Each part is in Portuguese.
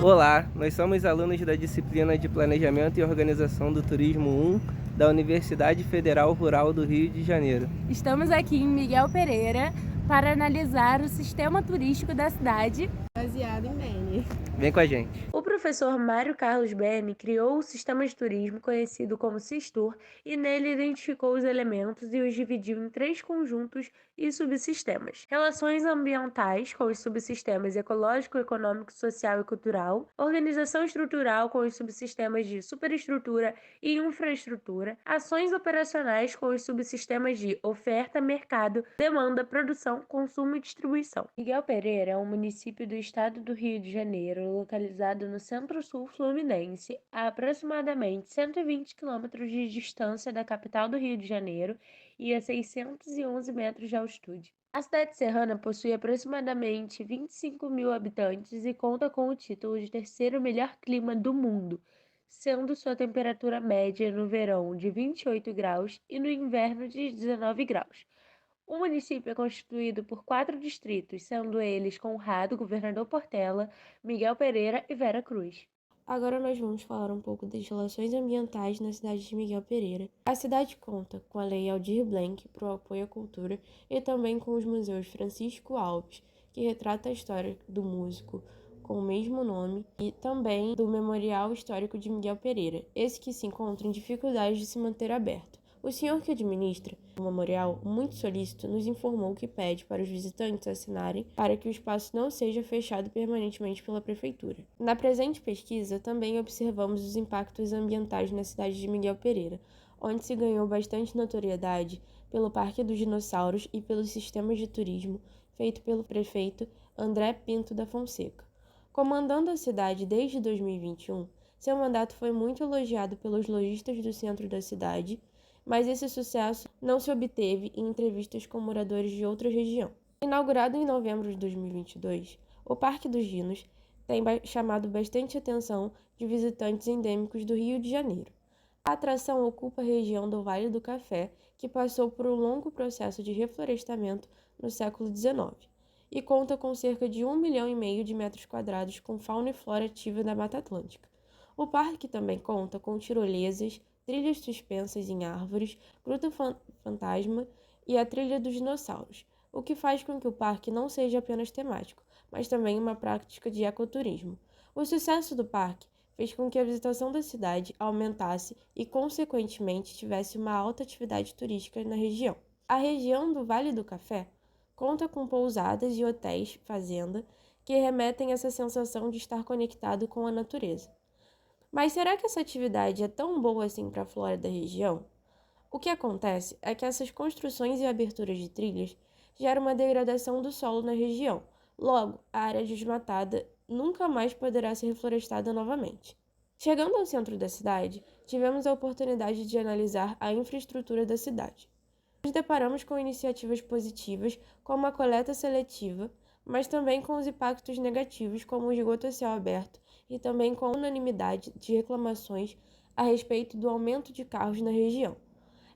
Olá, nós somos alunos da disciplina de Planejamento e Organização do Turismo 1 da Universidade Federal Rural do Rio de Janeiro. Estamos aqui em Miguel Pereira para analisar o sistema turístico da cidade. Baseado em Bene. Vem com a gente. O professor Mário Carlos Bene criou o sistema de turismo conhecido como Sistur e nele identificou os elementos e os dividiu em 3 conjuntos e subsistemas: relações ambientais com os subsistemas ecológico, econômico, social e cultural, organização estrutural com os subsistemas de superestrutura e infraestrutura, ações operacionais com os subsistemas de oferta, mercado, demanda, produção, consumo e distribuição. Miguel Pereira é um município do estado do Rio de Janeiro, localizado no centro-sul fluminense, a aproximadamente 120 quilômetros de distância da capital do Rio de Janeiro e a 611 metros de altitude. A cidade serrana possui aproximadamente 25 mil habitantes e conta com o título de terceiro melhor clima do mundo, sendo sua temperatura média no verão de 28 graus e no inverno de 19 graus. O município é constituído por 4 distritos, sendo eles Conrado, Governador Portela, Miguel Pereira e Vera Cruz. Agora nós vamos falar um pouco das relações ambientais na cidade de Miguel Pereira. A cidade conta com a Lei Aldir Blanc para o apoio à cultura e também com os museus Francisco Alves, que retrata a história do músico com o mesmo nome, e também do Memorial Histórico de Miguel Pereira, esse que se encontra em dificuldade de se manter aberto. O senhor que administra o memorial, muito solícito, nos informou que pede para os visitantes assinarem para que o espaço não seja fechado permanentemente pela prefeitura. Na presente pesquisa, também observamos os impactos ambientais na cidade de Miguel Pereira, onde se ganhou bastante notoriedade pelo Parque dos Dinossauros e pelos sistemas de turismo feito pelo prefeito André Pinto da Fonseca. Comandando a cidade desde 2021, seu mandato foi muito elogiado pelos lojistas do centro da cidade, mas esse sucesso não se obteve em entrevistas com moradores de outra região. Inaugurado em novembro de 2022, o Parque dos Dinos tem chamado bastante atenção de visitantes endêmicos do Rio de Janeiro. A atração ocupa a região do Vale do Café, que passou por um longo processo de reflorestamento no século XIX, e conta com cerca de 1,5 milhão de metros quadrados com fauna e flora ativa da Mata Atlântica. O parque também conta com tirolesas, trilhas suspensas em árvores, gruta fantasma e a trilha dos dinossauros, o que faz com que o parque não seja apenas temático, mas também uma prática de ecoturismo. O sucesso do parque fez com que a visitação da cidade aumentasse e, consequentemente, tivesse uma alta atividade turística na região. A região do Vale do Café conta com pousadas e hotéis fazenda que remetem essa sensação de estar conectado com a natureza. Mas será que essa atividade é tão boa assim para a flora da região? O que acontece é que essas construções e aberturas de trilhas geram uma degradação do solo na região. Logo, a área desmatada nunca mais poderá ser reflorestada novamente. Chegando ao centro da cidade, tivemos a oportunidade de analisar a infraestrutura da cidade. Nos deparamos com iniciativas positivas, como a coleta seletiva, mas também com os impactos negativos, como o esgoto a céu aberto, e também com a unanimidade de reclamações a respeito do aumento de carros na região.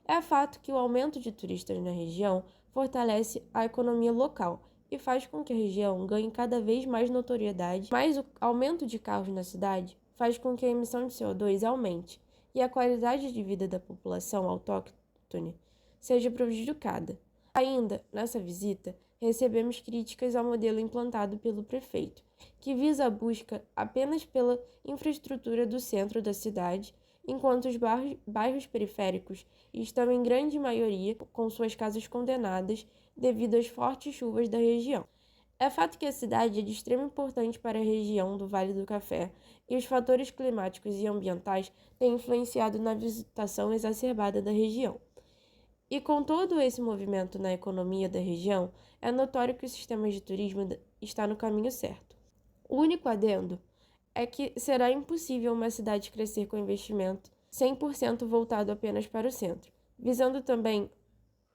É fato que o aumento de turistas na região fortalece a economia local e faz com que a região ganhe cada vez mais notoriedade, mas o aumento de carros na cidade faz com que a emissão de CO2 aumente e a qualidade de vida da população autóctone seja prejudicada. Ainda, nessa visita, recebemos críticas ao modelo implantado pelo prefeito, que visa a busca apenas pela infraestrutura do centro da cidade, enquanto os bairros periféricos estão em grande maioria com suas casas condenadas devido às fortes chuvas da região. É fato que a cidade é de extrema importância para a região do Vale do Café e os fatores climáticos e ambientais têm influenciado na visitação exacerbada da região. E com todo esse movimento na economia da região, é notório que o sistema de turismo está no caminho certo. O único adendo é que será impossível uma cidade crescer com investimento 100% voltado apenas para o centro, visando também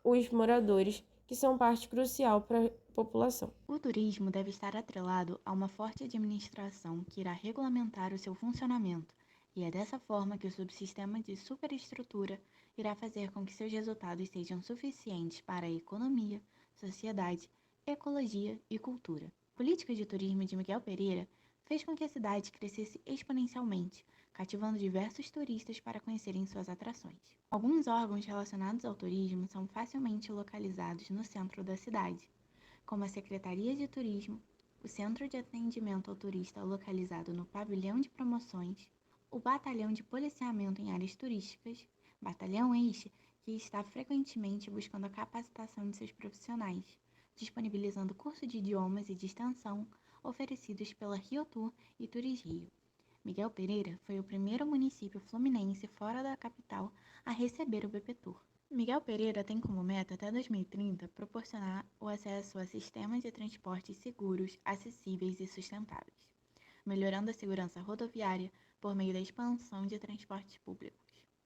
os moradores, que são parte crucial para a população. O turismo deve estar atrelado a uma forte administração que irá regulamentar o seu funcionamento, e é dessa forma que o subsistema de superestrutura irá fazer com que seus resultados sejam suficientes para a economia, sociedade, ecologia e cultura. A política de turismo de Miguel Pereira fez com que a cidade crescesse exponencialmente, cativando diversos turistas para conhecerem suas atrações. Alguns órgãos relacionados ao turismo são facilmente localizados no centro da cidade, como a Secretaria de Turismo, o Centro de Atendimento ao Turista localizado no Pavilhão de Promoções, o Batalhão de Policiamento em Áreas Turísticas, batalhão este que está frequentemente buscando a capacitação de seus profissionais, disponibilizando cursos de idiomas e de extensão oferecidos pela Rio Tour e Turisrio. Miguel Pereira foi o primeiro município fluminense fora da capital a receber o BP Tour. Miguel Pereira tem como meta até 2030 proporcionar o acesso a sistemas de transportes seguros, acessíveis e sustentáveis, melhorando a segurança rodoviária por meio da expansão de transportes públicos.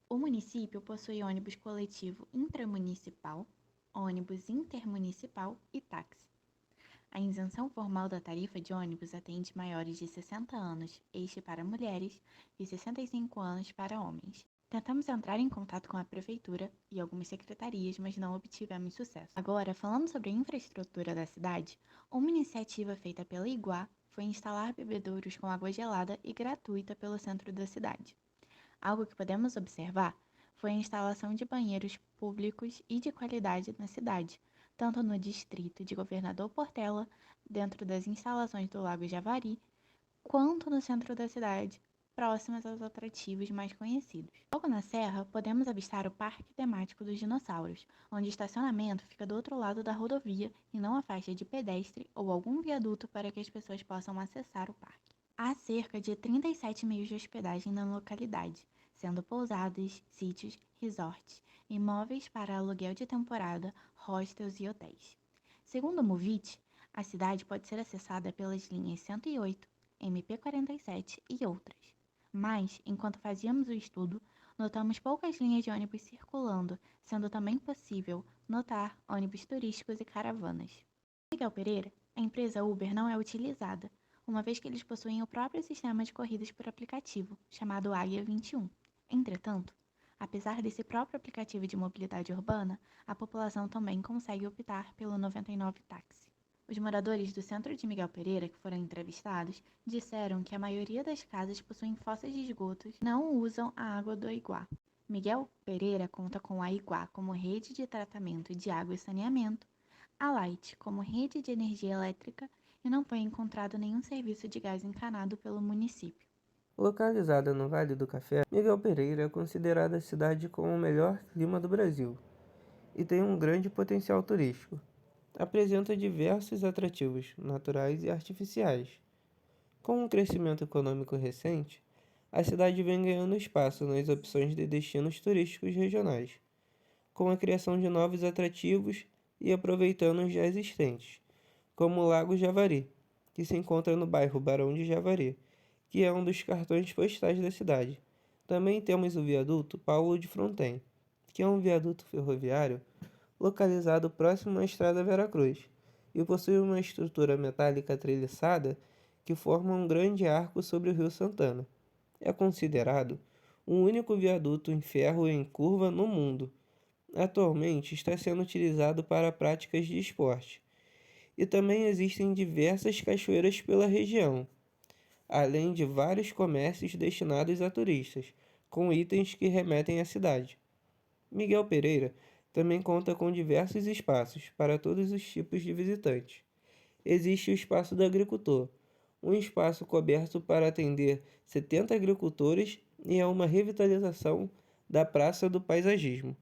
O município possui ônibus coletivo intramunicipal, ônibus intermunicipal e táxi. A isenção formal da tarifa de ônibus atende maiores de 60 anos, este para mulheres, e 65 anos para homens. Tentamos entrar em contato com a prefeitura e algumas secretarias, mas não obtivemos sucesso. Agora, falando sobre a infraestrutura da cidade, uma iniciativa feita pela Iguá foi instalar bebedouros com água gelada e gratuita pelo centro da cidade. Algo que podemos observar foi a instalação de banheiros públicos e de qualidade na cidade, tanto no distrito de Governador Portela, dentro das instalações do Lago Javari, quanto no centro da cidade, próximas aos atrativos mais conhecidos. Logo na serra, podemos avistar o Parque Temático dos Dinossauros, onde o estacionamento fica do outro lado da rodovia e não a faixa de pedestre ou algum viaduto para que as pessoas possam acessar o parque. Há cerca de 37 meios de hospedagem na localidade, sendo pousadas, sítios, resorts, imóveis para aluguel de temporada, hostels e hotéis. Segundo o Movit, a cidade pode ser acessada pelas linhas 108, MP47 e outras. Mas, enquanto fazíamos o estudo, notamos poucas linhas de ônibus circulando, sendo também possível notar ônibus turísticos e caravanas. Em Miguel Pereira, a empresa Uber não é utilizada, uma vez que eles possuem o próprio sistema de corridas por aplicativo, chamado Águia 21. Entretanto, apesar desse próprio aplicativo de mobilidade urbana, a população também consegue optar pelo 99 táxi. Os moradores do centro de Miguel Pereira que foram entrevistados disseram que a maioria das casas possuem fossas de esgotos e não usam a água do Iguá. Miguel Pereira conta com a Iguá como rede de tratamento de água e saneamento, a Light como rede de energia elétrica e não foi encontrado nenhum serviço de gás encanado pelo município. Localizada no Vale do Café, Miguel Pereira é considerada a cidade com o melhor clima do Brasil e tem um grande potencial turístico. Apresenta diversos atrativos naturais e artificiais. Com um crescimento econômico recente, a cidade vem ganhando espaço nas opções de destinos turísticos regionais, com a criação de novos atrativos e aproveitando os já existentes, como o Lago Javari, que se encontra no bairro Barão de Javari, que é um dos cartões postais da cidade. Também temos o viaduto Paulo de Fronten, que é um viaduto ferroviário localizado próximo à Estrada Veracruz, e possui uma estrutura metálica treliçada que forma um grande arco sobre o Rio Santana. É considerado o único viaduto em ferro em curva no mundo. Atualmente está sendo utilizado para práticas de esporte. E também existem diversas cachoeiras pela região, além de vários comércios destinados a turistas, com itens que remetem à cidade. Miguel Pereira também conta com diversos espaços para todos os tipos de visitantes. Existe o Espaço do Agricultor, um espaço coberto para atender 70 agricultores e é uma revitalização da Praça do Paisagismo.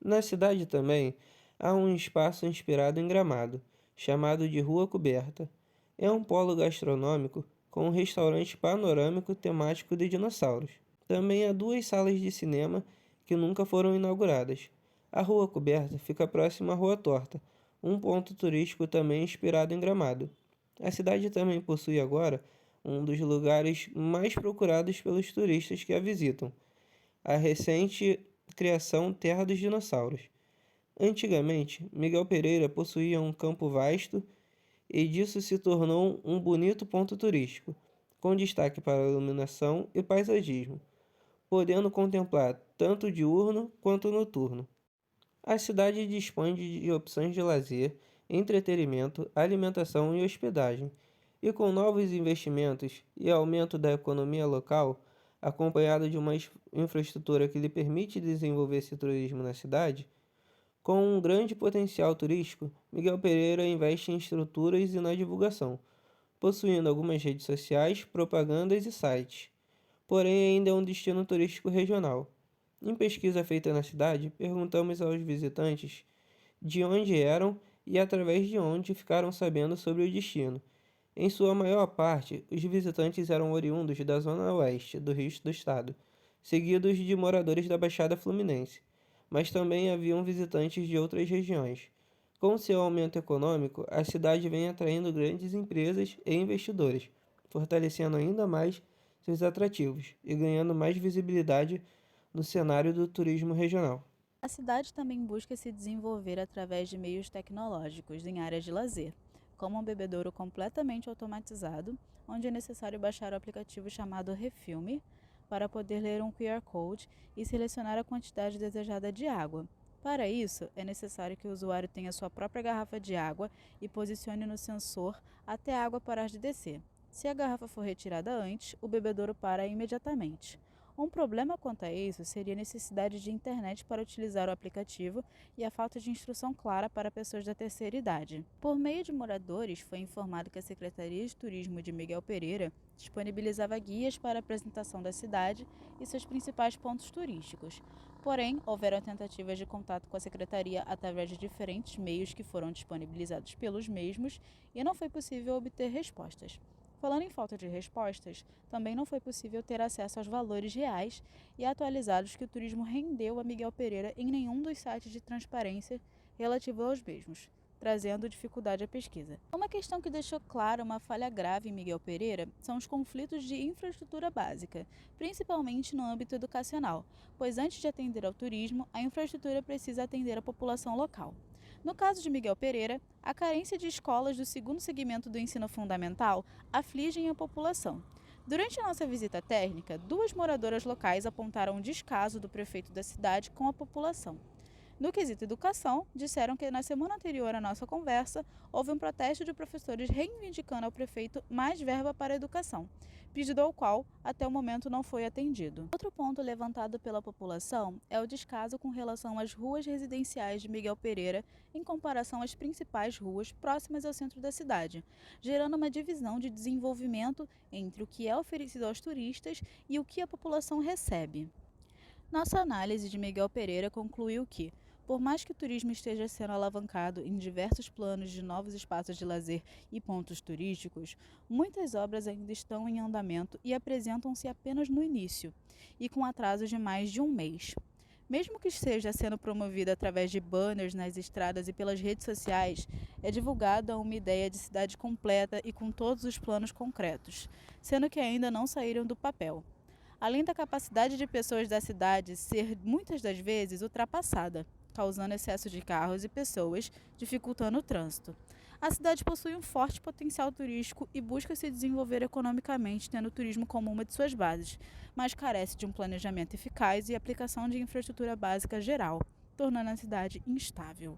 Na cidade também há um espaço inspirado em Gramado, chamado de Rua Coberta. É um polo gastronômico com um restaurante panorâmico temático de dinossauros. Também há 2 salas de cinema que nunca foram inauguradas. A Rua Coberta fica próxima à Rua Torta, um ponto turístico também inspirado em Gramado. A cidade também possui agora um dos lugares mais procurados pelos turistas que a visitam, a recente criação Terra dos Dinossauros. Antigamente, Miguel Pereira possuía um campo vasto e disso se tornou um bonito ponto turístico, com destaque para a iluminação e paisagismo, podendo contemplar tanto diurno quanto noturno. A cidade dispõe de opções de lazer, entretenimento, alimentação e hospedagem. E com novos investimentos e aumento da economia local, acompanhado de uma infraestrutura que lhe permite desenvolver esse turismo na cidade, com um grande potencial turístico, Miguel Pereira investe em estruturas e na divulgação, possuindo algumas redes sociais, propagandas e sites. Porém, ainda é um destino turístico regional. Em pesquisa feita na cidade, perguntamos aos visitantes de onde eram e através de onde ficaram sabendo sobre o destino. Em sua maior parte, os visitantes eram oriundos da zona oeste do Rio do Estado, seguidos de moradores da Baixada Fluminense, mas também haviam visitantes de outras regiões. Com seu aumento econômico, a cidade vem atraindo grandes empresas e investidores, fortalecendo ainda mais seus atrativos e ganhando mais visibilidade no cenário do turismo regional. A cidade também busca se desenvolver através de meios tecnológicos em áreas de lazer, como um bebedouro completamente automatizado, onde é necessário baixar o aplicativo chamado Refilme para poder ler um QR Code e selecionar a quantidade desejada de água. Para isso, é necessário que o usuário tenha sua própria garrafa de água e posicione no sensor até a água parar de descer. Se a garrafa for retirada antes, o bebedouro para imediatamente. Um problema quanto a isso seria a necessidade de internet para utilizar o aplicativo e a falta de instrução clara para pessoas da terceira idade. Por meio de moradores, foi informado que a Secretaria de Turismo de Miguel Pereira disponibilizava guias para a apresentação da cidade e seus principais pontos turísticos. Porém, houveram tentativas de contato com a Secretaria através de diferentes meios que foram disponibilizados pelos mesmos e não foi possível obter respostas. Falando em falta de respostas, também não foi possível ter acesso aos valores reais e atualizados que o turismo rendeu a Miguel Pereira em nenhum dos sites de transparência relativo aos mesmos, trazendo dificuldade à pesquisa. Uma questão que deixou clara uma falha grave em Miguel Pereira são os conflitos de infraestrutura básica, principalmente no âmbito educacional, pois antes de atender ao turismo, a infraestrutura precisa atender a população local. No caso de Miguel Pereira, a carência de escolas do segundo segmento do ensino fundamental afligem a população. Durante a nossa visita técnica, 2 moradoras locais apontaram o descaso do prefeito da cidade com a população. No quesito educação, disseram que na semana anterior à nossa conversa, houve um protesto de professores reivindicando ao prefeito mais verba para a educação, pedido ao qual, até o momento, não foi atendido. Outro ponto levantado pela população é o descaso com relação às ruas residenciais de Miguel Pereira em comparação às principais ruas próximas ao centro da cidade, gerando uma divisão de desenvolvimento entre o que é oferecido aos turistas e o que a população recebe. Nossa análise de Miguel Pereira concluiu que, por mais que o turismo esteja sendo alavancado em diversos planos de novos espaços de lazer e pontos turísticos, muitas obras ainda estão em andamento e apresentam-se apenas no início, e com atraso de mais de um mês. Mesmo que esteja sendo promovido através de banners nas estradas e pelas redes sociais, é divulgada uma ideia de cidade completa e com todos os planos concretos, sendo que ainda não saíram do papel. Além da capacidade de pessoas da cidade ser muitas das vezes ultrapassada, causando excesso de carros e pessoas, dificultando o trânsito. A cidade possui um forte potencial turístico e busca se desenvolver economicamente, tendo o turismo como uma de suas bases, mas carece de um planejamento eficaz e aplicação de infraestrutura básica geral, tornando a cidade instável.